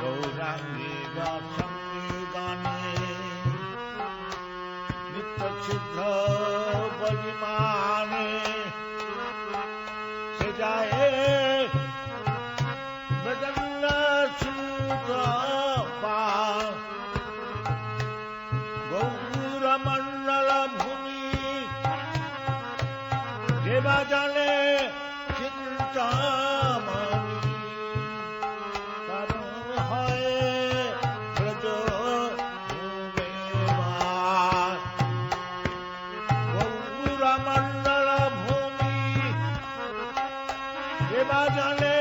গৌরাঙ্গী সঙ্গীগানে নিত্য সিদ্ধ বলিমানে সে যায় বেদন্য সুত গৌরমণ্ডল ভূমি দেবা জানে চিন্তামণি কারণ হয় ব্রজ গৌরমণ্ডল ভূমি দেবা জানে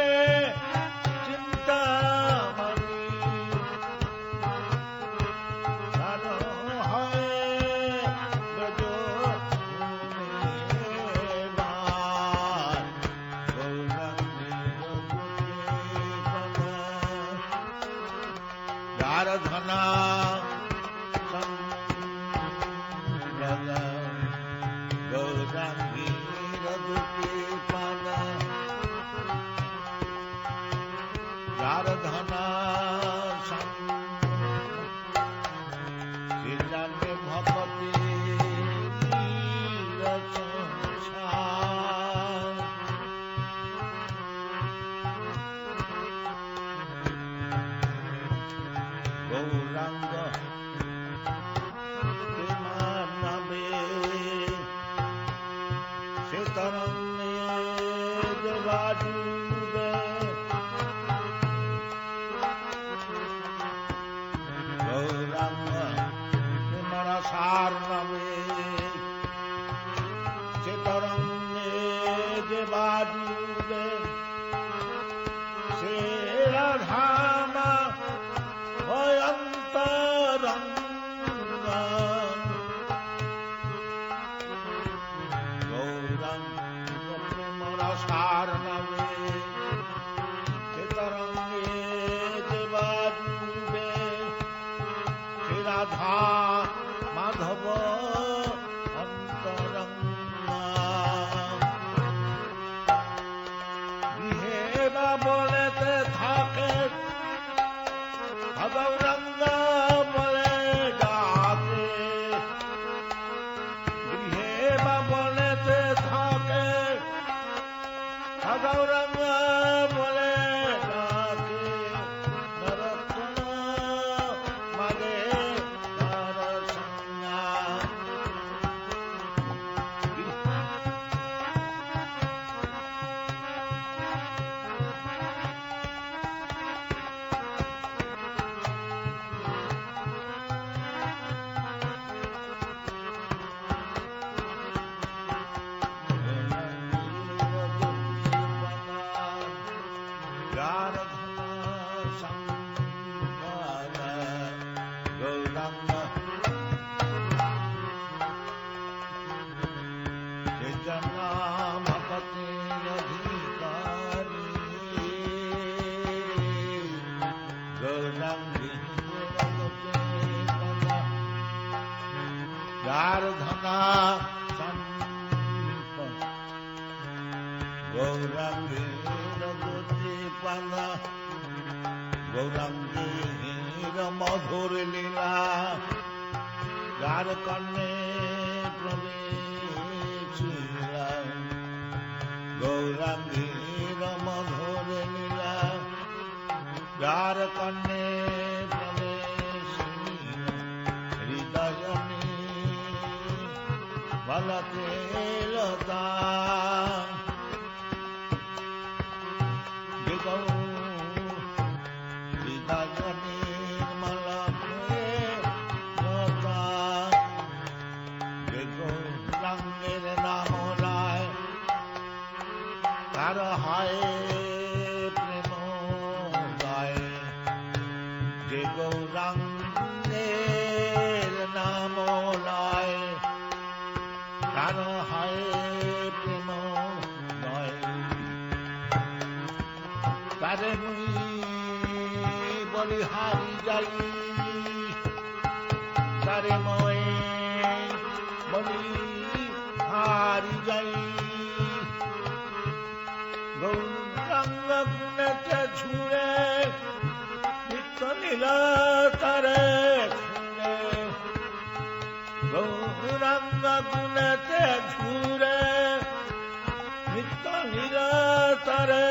চিন্তামণি কারণ হয় ব্রজ ধনা গৌরাঙ্গী রঘুপতি পানা যার ধনা জানে ভগবতী গৌরাঙ্গ তোমার নামে সে তরঙ্গে বাজুবে গৌরাঙ্গ তোমার সার নামে সে তরঙ্গে বাজুবে সে রাধামা অন্তরঙ্গা গৌরাঙ্গ প্রেমর সার নামে সে তরঙ্গে যে বাজুবে সে রাধা মাধব অন্তরঙ্গা গৃহে বা বলেতে থাকে গৌরাঙ্গ বলে ডাকে গৃহে বা বলেতে থাকে গৌরাঙ্গ বলে ডাকে নরোত্তম মাগে নরসংজ্ঞা গৌরাঙ্গীর মধুর লীলা যার কর্ণে প্রবেশ গৌরাঙ্গীর মধুর লীলা যার কর্ণে প্রবেশ হৃদয় বলতে লতা গৌরাঙ্গের নাম রায় তার হয় প্রেম গায় যে গৌরাঙ্গের নাম রায় তার হয় প্রেম গায় তারে মুই বলিহারি যাই তারে মই বলিহারি যাই গৌরাঙ্গ গুণেতে ছুড়ে নিত্য নিরতরে গৌরাঙ্গ গুণতে ঘুরে নিত্য নিরতরে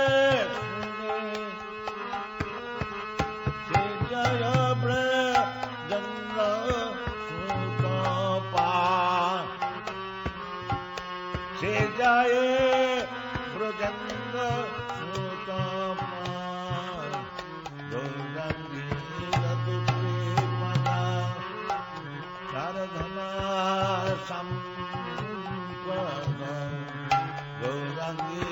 সে জয় ব্রজেন্দ্র সুত পা সে জয় ব্রজেন্দ্র সুত পা গৌরাঙ্গী দুঃখীপনা সারধনা সম্পদ গৌরাঙ্গী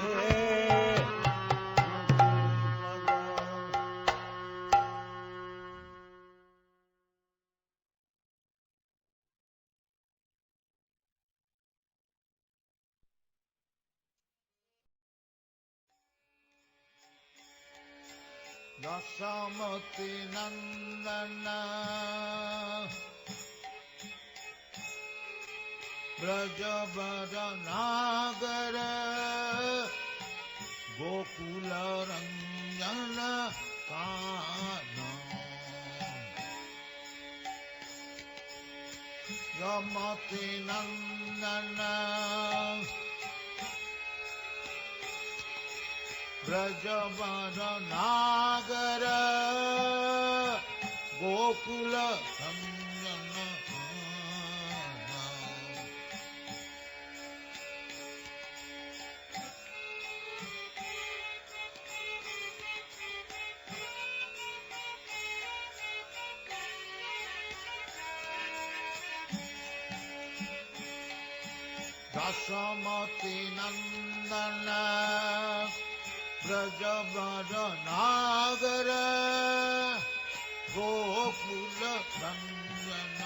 দশমতি নন্দন ব্রজবর নাগর গোকুল রঞ্জন কান যমতি নন্দন ব্রজবর নাগর গোকুল রঞ্জন দশমতি নন্দন ব্রজবর নাগর গোকুল রঞ্জন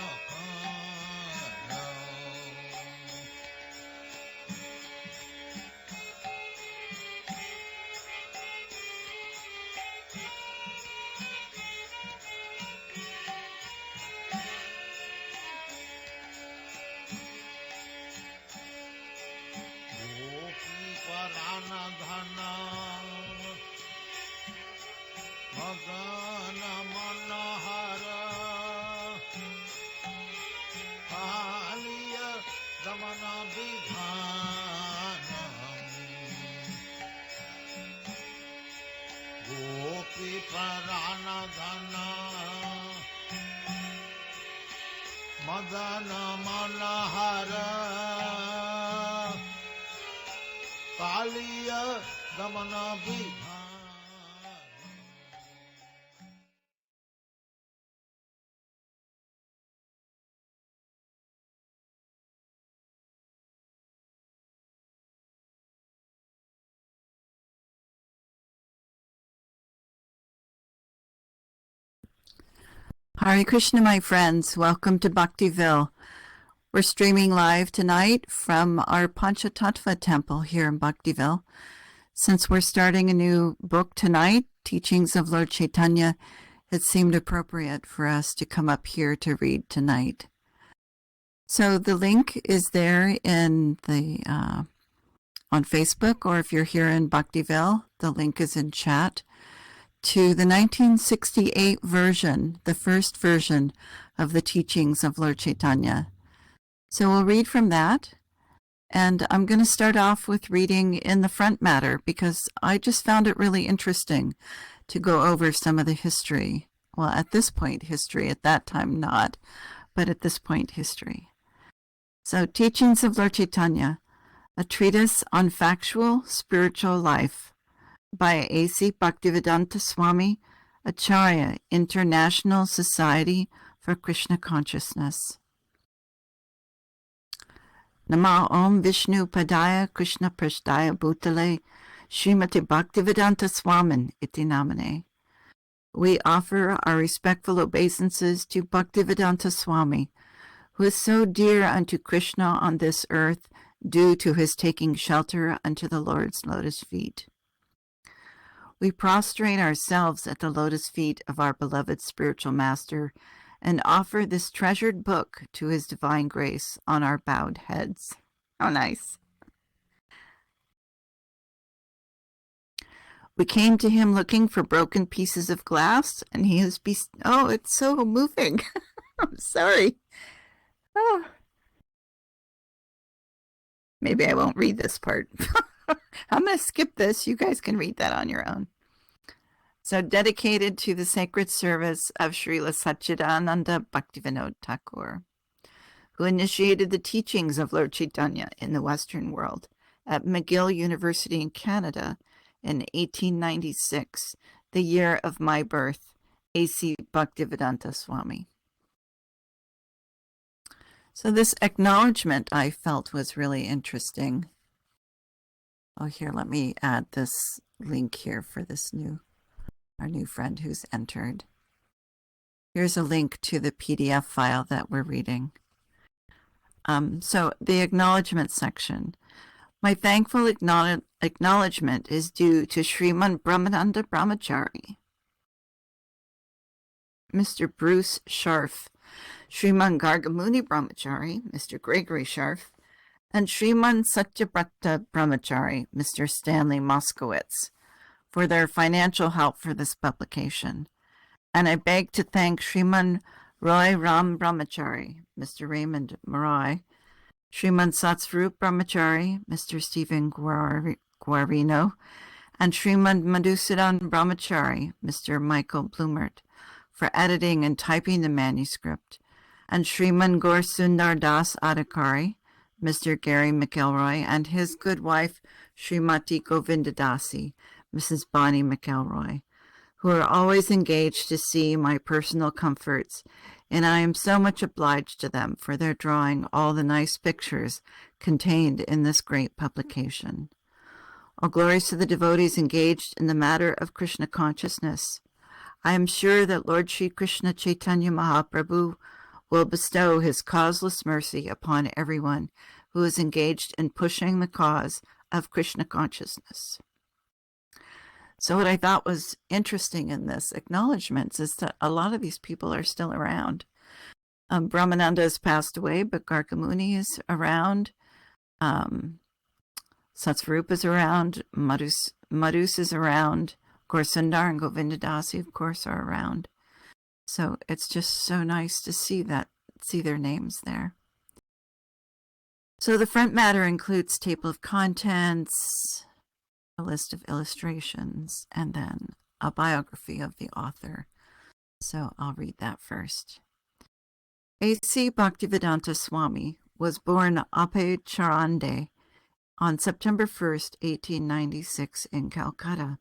গোপী পরাণ ধন মদন মনোহর কালিয় দমন বিধান গোপী পরাণ ধন মদন মনোহর কালিয় দমন বিধান Hare Krishna, my friends. Welcome to Bhaktiville. We're streaming live tonight from our Panchatattva temple here in Bhaktiville. Since we're starting a new book tonight, Teachings of Lord Caitanya, it seemed appropriate for us to come up here to read tonight. So the link is there in the on Facebook, or if you're here in Bhaktiville, the link is in chat, to the 1968 version, the first version of the Teachings of Lord Caitanya. So we'll read from that, and I'm going to start off with reading in the front matter because I just found it really interesting to go over some of the history. Well, at this point, history, at that time not, but at this point, history. So, Teachings of Lord Caitanya, a treatise on factual spiritual life, by A.C. Bhaktivedanta Swami, Acharya, International Society for Krishna Consciousness. Nama Om Vishnu Padaya Krishna Prashtaya Bhutale Srimati Bhaktivedanta Swami iti namane. We offer our respectful obeisances to Bhaktivedanta Swami, who is so dear unto Krishna on this earth due to his taking shelter unto the Lord's lotus feet. We prostrate ourselves at the lotus feet of our beloved spiritual master and offer this treasured book to his divine grace on our bowed heads. How nice. We came to him looking for broken pieces of glass, and he has oh, it's so moving. I'm sorry. Oh. Maybe I won't read this part. I'm going to skip this. You guys can read that on your own. So, dedicated to the sacred service of Srila Satchidananda Bhaktivinoda Thakur, who initiated the teachings of Lorcitanya in the Western world at McGill University in Canada in 1896, the year of my birth, A.C. Bhaktivedanta Swami. So this acknowledgement I felt was really interesting. Oh, here, let me add this link here for this our new friend who's entered. Here's a link to the PDF file that we're reading. So the acknowledgement section. My thankful acknowledgement is due to Sriman Brahmananda Brahmachari, Mr. Bruce Scharf, Sriman Gargamuni Brahmachari, Mr. Gregory Scharf, and Sriman Satyabrata Brahmachari, Mr. Stanley Moskowitz, for their financial help for this publication. And I beg to thank Sriman Roy Ram Brahmachari, Mr. Raymond Marai, Sriman Satsvarup Brahmachari, Mr. Stephen Guarino, and Sriman Madhusudan Brahmachari, Mr. Michael Blumert, for editing and typing the manuscript, and Sriman Gaur Sundar Das Adhikari, Mr. Gary McElroy, and his good wife, Srimati Govinda Dasi, Mrs. Bonnie McElroy, who are always engaged to see my personal comforts, and I am so much obliged to them for their drawing all the nice pictures contained in this great publication. All glories to the devotees engaged in the matter of Krishna consciousness. I am sure that Lord Sri Krishna Chaitanya Mahaprabhu will bestow his causeless mercy upon everyone who is engaged in pushing the cause of Krishna consciousness. So what I thought was interesting in this acknowledgments is that a lot of these people are still around. Brahmananda has passed away, but Gargamuni is around. Satsvarup is around. Madhus is around. Sundar and Govinda Dasi, of course, are around. So it's just so nice to see their names there. So the front matter includes table of contents, a list of illustrations, and then a biography of the author. So I'll read that first. A.C. Bhaktivedanta Swami was born Ape Charande on September 1st, 1896 in Calcutta.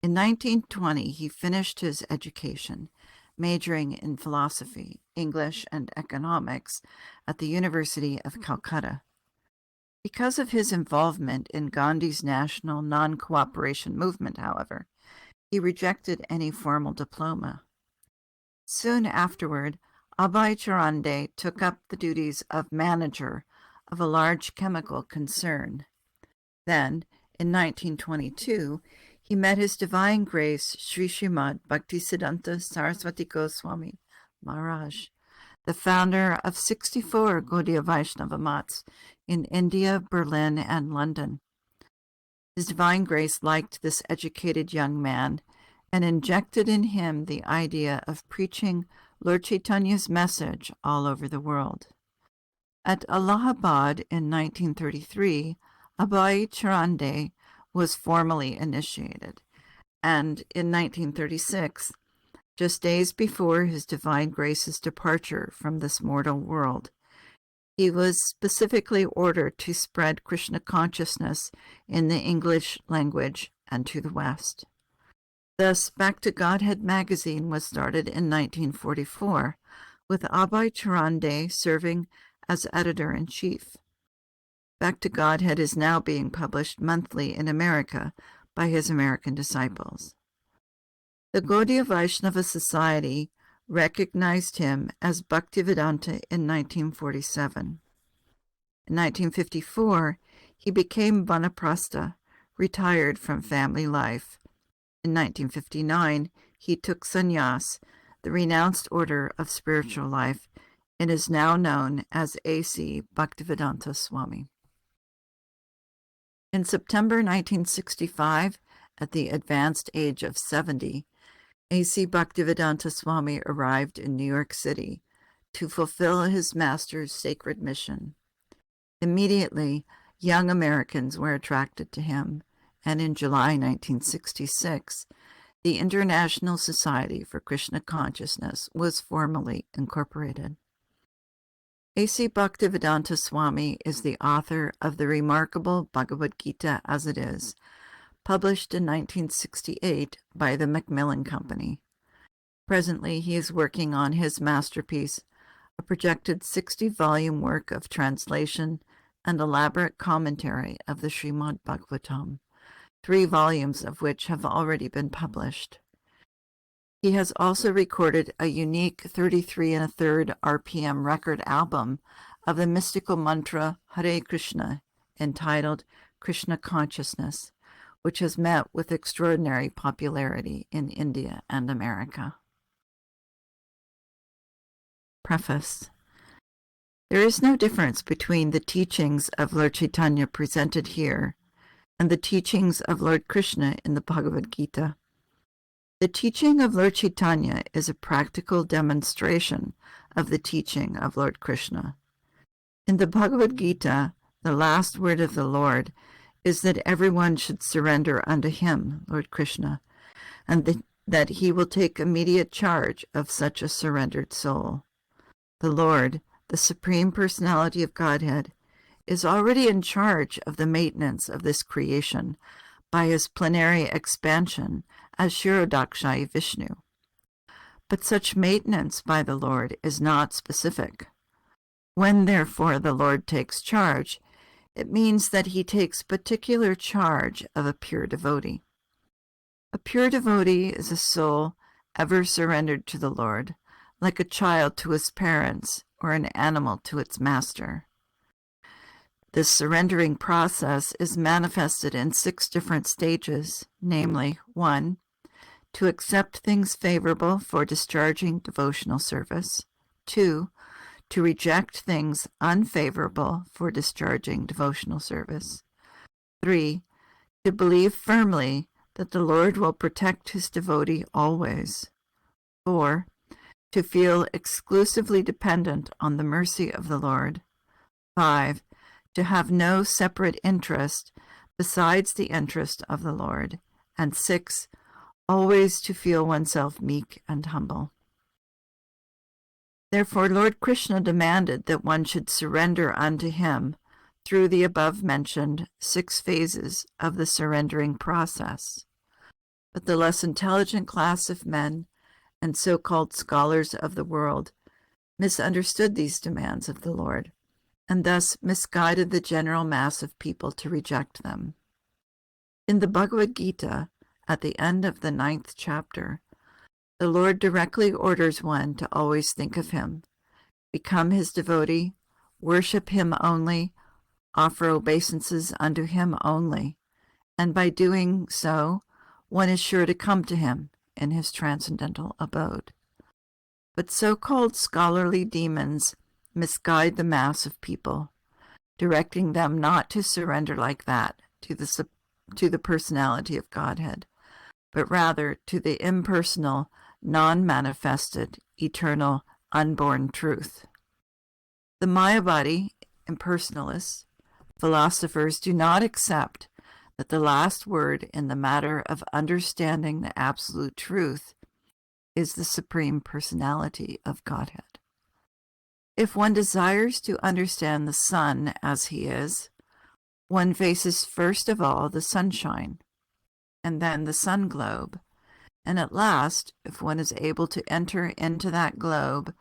In 1920, he finished his education, majoring in philosophy, English, and economics at the University of Calcutta. Because of his involvement in Gandhi's national non-cooperation movement, however, he rejected any formal diploma. Soon afterward, Abhay Charande took up the duties of manager of a large chemical concern. Then, in 1922, he met His Divine Grace Sri Srimad Bhaktisiddhanta Saraswati Goswami Maharaj, the founder of 64 Gaudiya Vaishnava mats in India, Berlin, and London. His Divine Grace liked this educated young man and injected in him the idea of preaching Lord Chaitanya's message all over the world. At Allahabad in 1933, Abhay Charande was formally initiated, and in 1936, just days before His Divine Grace's departure from this mortal world, he was specifically ordered to spread Krishna consciousness in the English language and to the West. Thus, Back to Godhead magazine was started in 1944, with Abhay Charande serving as editor-in-chief. Back to Godhead is now being published monthly in America by his American disciples. The Gaudiya Vaishnava Society recognized him as Bhaktivedanta in 1947. In 1954, he became Vanaprastha, retired from family life. In 1959, he took sannyas, the renounced order of spiritual life, and is now known as A.C. Bhaktivedanta Swami. In September 1965, at the advanced age of 70, A.C. Bhaktivedanta Swami arrived in New York City to fulfill his master's sacred mission. Immediately, young Americans were attracted to him, and in July 1966, the International Society for Krishna Consciousness was formally incorporated. A.C. Bhaktivedanta Swami is the author of the remarkable Bhagavad Gita as it is, published in 1968 by the Macmillan Company. Presently, he is working on his masterpiece, a projected 60-volume work of translation and elaborate commentary of the Srimad Bhagavatam, 3 volumes of which have already been published. He has also recorded a unique 33 1/3 RPM record album of the mystical mantra Hare Krishna, entitled Krishna Consciousness, which has met with extraordinary popularity in India and America. Preface. There is no difference between the teachings of Lorcitanya presented here and the teachings of Lord Krishna in the Bhagavad Gita. The teaching of Lorcitanya is a practical demonstration of the teaching of Lord Krishna. In the Bhagavad Gita, the last word of the Lord is that everyone should surrender unto him, Lord Krishna, and that he will take immediate charge of such a surrendered soul. The Lord, the Supreme Personality of Godhead, is already in charge of the maintenance of this creation by his plenary expansion as Shirodakshai Vishnu. But such maintenance by the Lord is not specific. When, therefore, the Lord takes charge, it means that he takes particular charge of a pure devotee. A pure devotee is a soul ever surrendered to the Lord, like a child to his parents or an animal to its master. This surrendering process is manifested in 6 different stages, namely, 1. To accept things favorable for discharging devotional service. 2. To reject things unfavorable for discharging devotional service. 3. To believe firmly that the Lord will protect his devotee always. 4. To feel exclusively dependent on the mercy of the Lord. 5. To have no separate interest besides the interest of the Lord. And 6. Always to feel oneself meek and humble. Therefore, Lord Krishna demanded that one should surrender unto him through the above-mentioned 6 phases of the surrendering process. But the less intelligent class of men and so-called scholars of the world misunderstood these demands of the Lord, and thus misguided the general mass of people to reject them. In the Bhagavad Gita, at the end of the 9th chapter, the Lord directly orders one to always think of him, become his devotee, worship him only, offer obeisances unto him only, and by doing so, one is sure to come to him in his transcendental abode. But so-called scholarly demons misguide the mass of people, directing them not to surrender like that to the personality of Godhead, but rather to the impersonal, non-manifested, eternal, unborn truth. The Mayavadi, impersonalists, philosophers do not accept that the last word in the matter of understanding the absolute truth is the Supreme Personality of Godhead. If one desires to understand the sun as he is, one faces first of all the sunshine, and then the sun globe, and at last, if one is able to enter into that globe,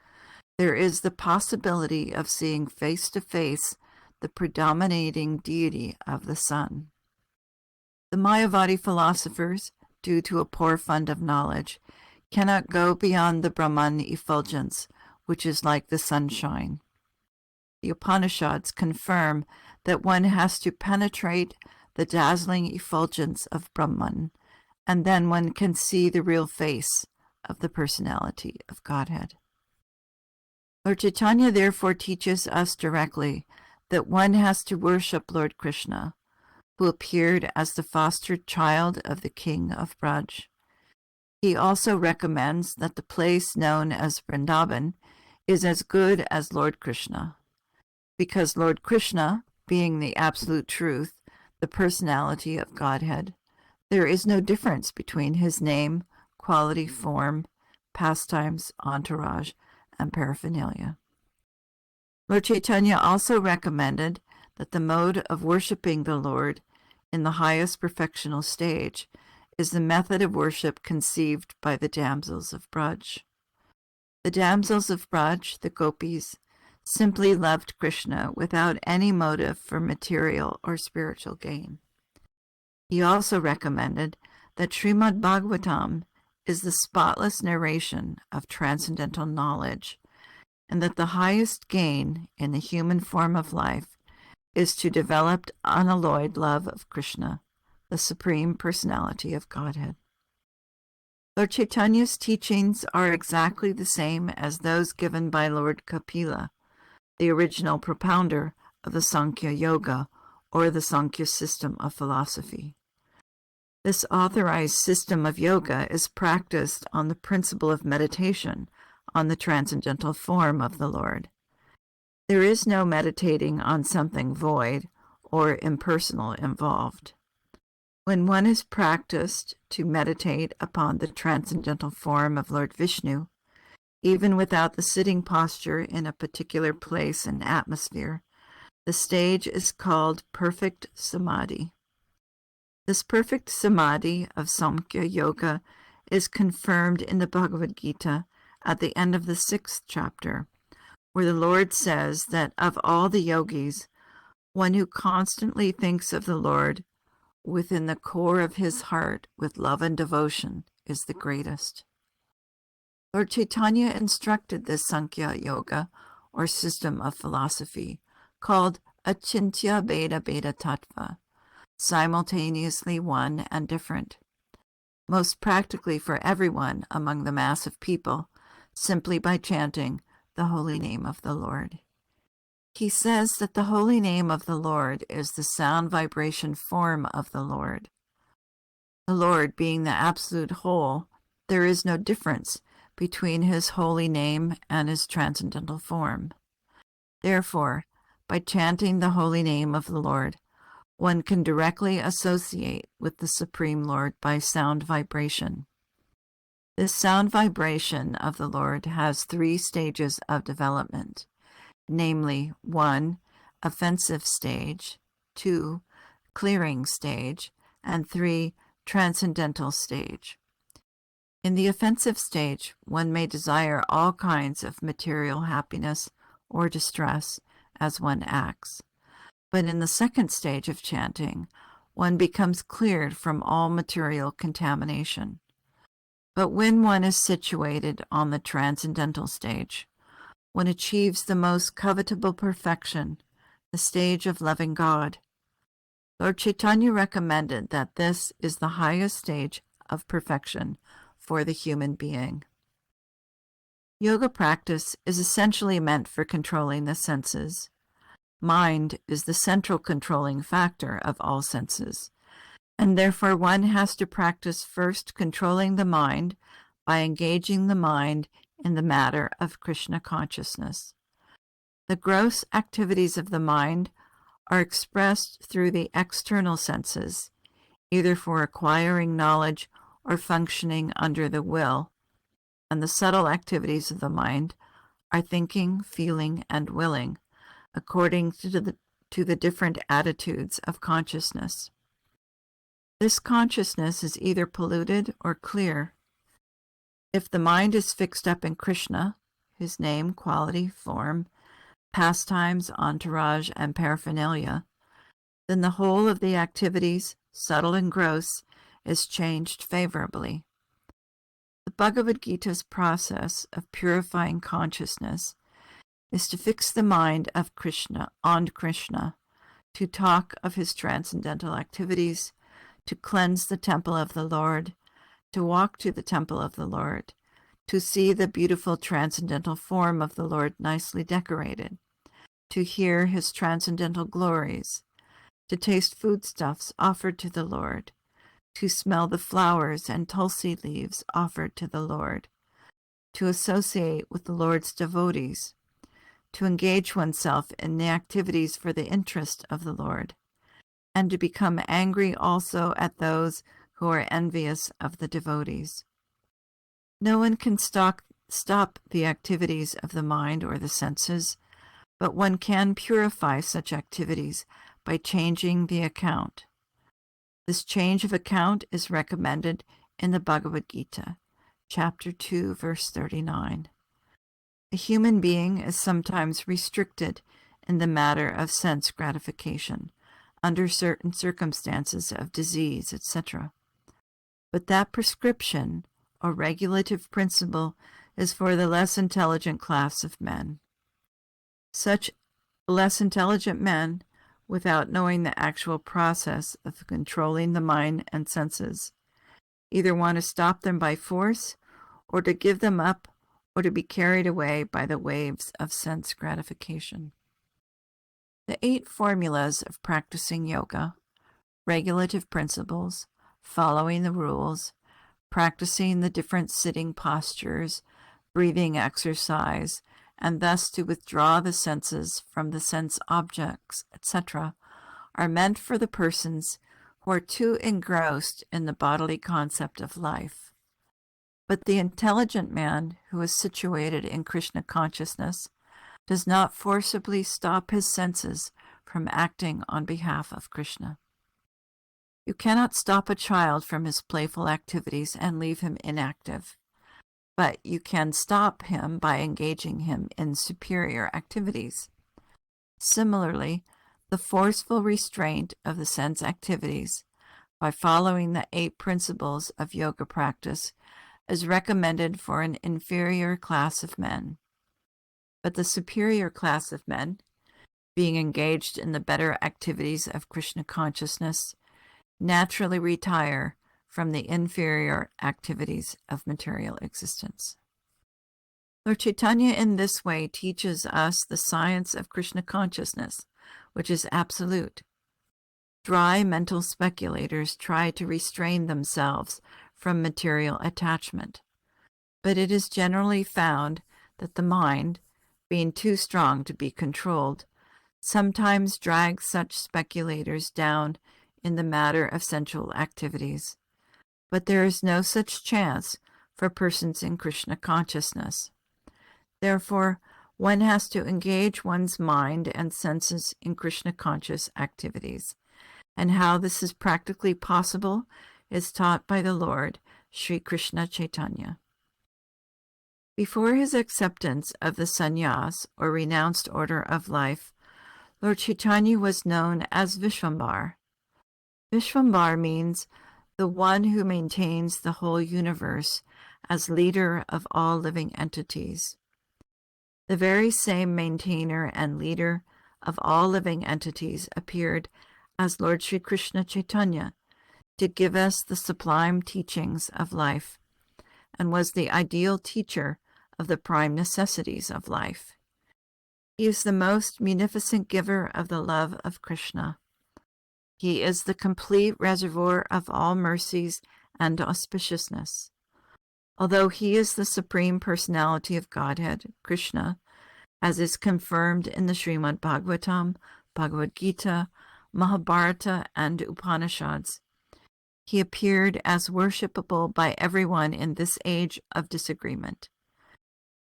there is the possibility of seeing face to face the predominating deity of the sun. The Mayavadi philosophers, due to a poor fund of knowledge, cannot go beyond the Brahman effulgence, which is like the sunshine. The Upanishads confirm that one has to penetrate the dazzling effulgence of Brahman, and then one can see the real face of the personality of Godhead. Lord Caitanya therefore teaches us directly that one has to worship Lord Krishna, who appeared as the foster child of the king of Braj. He also recommends that the place known as Vrindavan is as good as Lord Krishna, because Lord Krishna, being the absolute truth, the personality of Godhead, there is no difference between his name, quality, form, pastimes, entourage, and paraphernalia. Lord Caitanya also recommended that the mode of worshiping the Lord in the highest perfectional stage is the method of worship conceived by the damsels of Braj. The damsels of Braj, the gopis, simply loved Krishna without any motive for material or spiritual gain. He also recommended that Srimad Bhagavatam is the spotless narration of transcendental knowledge, and that the highest gain in the human form of life is to develop unalloyed love of Krishna, the Supreme Personality of Godhead. Lord Chaitanya's teachings are exactly the same as those given by Lord Kapila, the original propounder of the Sankhya Yoga, or the Sankhya system of philosophy. This authorized system of yoga is practiced on the principle of meditation on the transcendental form of the Lord. There is no meditating on something void or impersonal involved. When one is practiced to meditate upon the transcendental form of Lord Vishnu, even without the sitting posture in a particular place and atmosphere, the stage is called perfect Samadhi. This perfect Samadhi of Samkhya Yoga is confirmed in the Bhagavad Gita at the end of the 6th chapter, where the Lord says that of all the yogis, one who constantly thinks of the Lord within the core of his heart with love and devotion is the greatest. Lord Chaitanya instructed this Sankhya Yoga, or system of philosophy, called Achintya Bheda Bheda Tattva, simultaneously one and different, most practically for everyone among the mass of people, simply by chanting the holy name of the Lord. He says that the holy name of the Lord is the sound vibration form of the Lord. The Lord being the absolute whole, there is no difference between his holy name and his transcendental form. Therefore, by chanting the holy name of the Lord, one can directly associate with the Supreme Lord by sound vibration. This sound vibration of the Lord has 3 stages of development, namely 1, offensive stage, 2, clearing stage, and 3, transcendental stage. In the offensive stage, one may desire all kinds of material happiness or distress as one acts. But in the 2nd stage of chanting, one becomes cleared from all material contamination. But when one is situated on the transcendental stage, one achieves the most covetable perfection, the stage of loving God. Lord Chaitanya recommended that this is the highest stage of perfection for the human being. Yoga practice is essentially meant for controlling the senses. Mind is the central controlling factor of all senses, and therefore one has to practice first controlling the mind by engaging the mind in the matter of Krishna consciousness. The gross activities of the mind are expressed through the external senses, either for acquiring knowledge or functioning under the will, and the subtle activities of the mind are thinking, feeling, and willing, according to the different attitudes of consciousness. This consciousness is either polluted or clear. If the mind is fixed up in Krishna, his name, quality, form, pastimes, entourage, and paraphernalia, then the whole of the activities, subtle and gross, is changed favorably. The Bhagavad Gita's process of purifying consciousness is to fix the mind of Krishna on Krishna, to talk of his transcendental activities, to cleanse the temple of the Lord, to walk to the temple of the Lord, to see the beautiful transcendental form of the Lord nicely decorated, to hear his transcendental glories, to taste foodstuffs offered to the Lord, to smell the flowers and tulsi leaves offered to the Lord, to associate with the Lord's devotees, to engage oneself in the activities for the interest of the Lord, and to become angry also at those who are envious of the devotees. No one can stop the activities of the mind or the senses, but one can purify such activities by changing the account. This change of account is recommended in the Bhagavad Gita, chapter 2, verse 39. A human being is sometimes restricted in the matter of sense gratification, under certain circumstances of disease, etc. But that prescription, or regulative principle, is for the less intelligent class of men. Such less intelligent men, without knowing the actual process of controlling the mind and senses, either want to stop them by force, or to give them up, or to be carried away by the waves of sense gratification. The 8 formulas of practicing yoga, regulative principles, following the rules, practicing the different sitting postures, breathing exercise, and thus to withdraw the senses from the sense objects, etc., are meant for the persons who are too engrossed in the bodily concept of life. But the intelligent man who is situated in Krishna consciousness does not forcibly stop his senses from acting on behalf of Krishna. You cannot stop a child from his playful activities and leave him inactive, but you can stop him by engaging him in superior activities. Similarly, the forceful restraint of the sense activities by following the 8 principles of yoga practice is recommended for an inferior class of men. But the superior class of men, being engaged in the better activities of Krishna consciousness, naturally retire from the inferior activities of material existence. Lorcitanya in this way teaches us the science of Krishna consciousness, which is absolute. Dry mental speculators try to restrain themselves from material attachment, but it is generally found that the mind, being too strong to be controlled, sometimes drags such speculators down in the matter of sensual activities. But there is no such chance for persons in Krishna consciousness. Therefore, one has to engage one's mind and senses in Krishna conscious activities, and how this is practically possible is taught by the Lord, Sri Krishna Caitanya. Before his acceptance of the sannyas, or renounced order of life, Lord Chaitanya was known as Vishvambar. Vishvambar means the one who maintains the whole universe as leader of all living entities. The very same maintainer and leader of all living entities appeared as Lord Sri Krishna Chaitanya to give us the sublime teachings of life, and was the ideal teacher of the prime necessities of life. He is the most munificent giver of the love of Krishna. He is the complete reservoir of all mercies and auspiciousness. Although he is the Supreme Personality of Godhead, Krishna, as is confirmed in the Srimad Bhagavatam, Bhagavad Gita, Mahabharata, and Upanishads, he appeared as worshipable by everyone in this age of disagreement.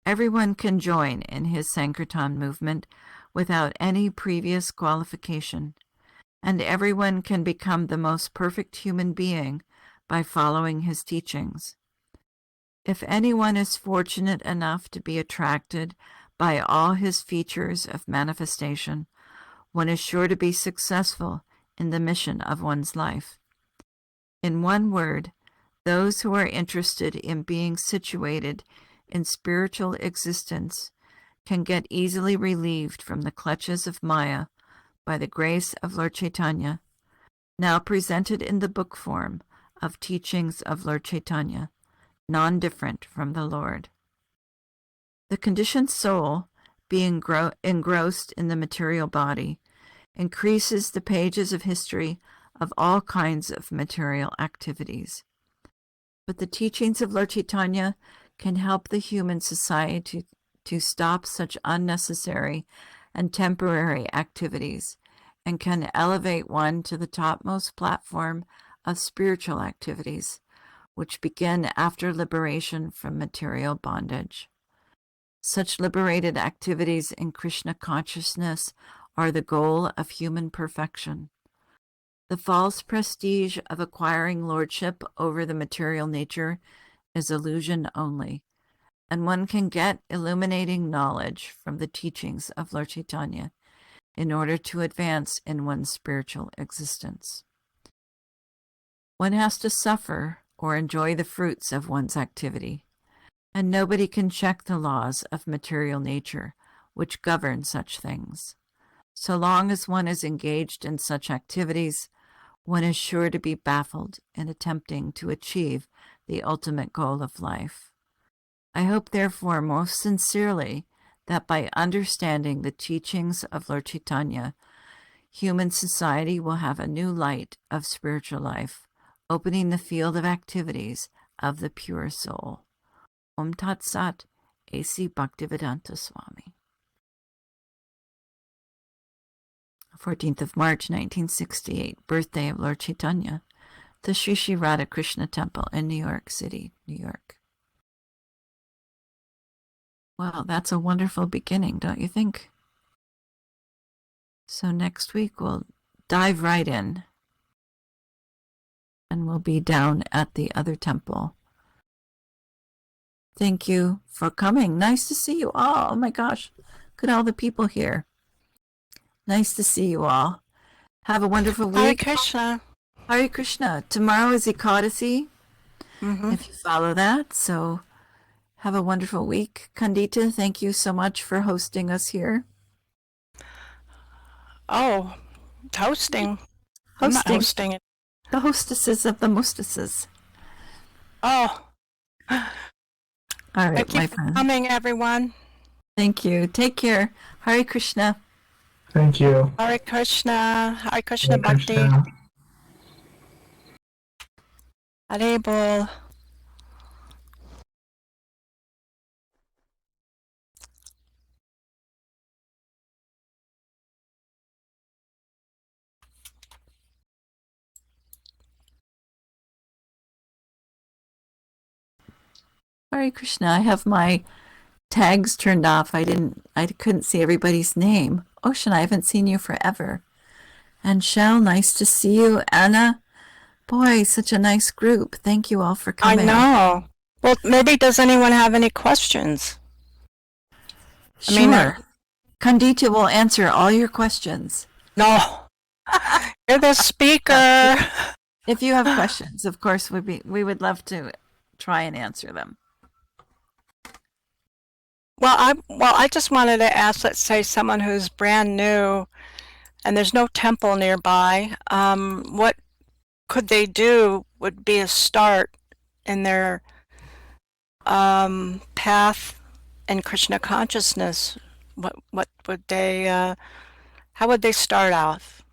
Everyone can join in his Sankirtan movement without any previous qualification, and everyone can become the most perfect human being by following his teachings. If anyone is fortunate enough to be attracted by all his features of manifestation, one is sure to be successful in the mission of one's life. In one word, those who are interested in being situated in spiritual existence can get easily relieved from the clutches of Maya by the grace of Lord Chaitanya, now presented in the book form of Teachings of Lord Chaitanya, non-different from the Lord. The conditioned soul, being engrossed in the material body, increases the pages of history of all kinds of material activities. But the teachings of Lorcitanya can help the human society to stop such unnecessary and temporary activities, and can elevate one to the topmost platform of spiritual activities, which begin after liberation from material bondage. Such liberated activities in Krishna consciousness are the goal of human perfection. The false prestige of acquiring lordship over the material nature is illusion only, and one can get illuminating knowledge from the teachings of Lorcitanya in order to advance in one's spiritual existence. One has to suffer or enjoy the fruits of one's activity, and nobody can check the laws of material nature which govern such things. So long as one is engaged in such activities, one is sure to be baffled in attempting to achieve the ultimate goal of life. I hope, therefore, most sincerely, that by understanding the teachings of Lorcitanya, human society will have a new light of spiritual life, opening the field of activities of the pure soul. Om Tat Sat, A.C. Bhaktivedanta Swami. 14th of March, 1968, birthday of Lorcitanya, the Sri Sri Radha Krishna Temple in New York City, New York. Well, that's a wonderful beginning, don't you think? So next week we'll dive right in, and we'll be down at the other temple. Thank you for coming. Nice to see you all. Oh my gosh, look at all the people here. Nice to see you all. Have a wonderful week. Hare Krishna. Hare Krishna. Tomorrow is Ekadasi, if you follow that. So have a wonderful week. Kandita, thank you so much for hosting us here. Oh, hosting. I'm not hosting it. The hostesses of the mostesses. Oh. All right, Thank you my for friend. coming, everyone. Thank you. Take care. Hare Krishna. Thank you. Hare Krishna. Hare Krishna Hare Bhakti. Krishna. Hare Bol. Hare Krishna. I have my tags turned off. I couldn't see everybody's name. Ocean, I haven't seen you forever. And Shell, nice to see you. Anna, boy, such a nice group. Thank you all for coming. I know. Well, maybe does anyone have any questions? Sure. Kandita will answer all your questions. No. You're the speaker. If you have questions, of course, we would love to try and answer them. Well, I just wanted to ask, let's say someone who's brand new and there's no temple nearby, what could they do would be a start in their path in Krishna consciousness? What would they, how would they start off?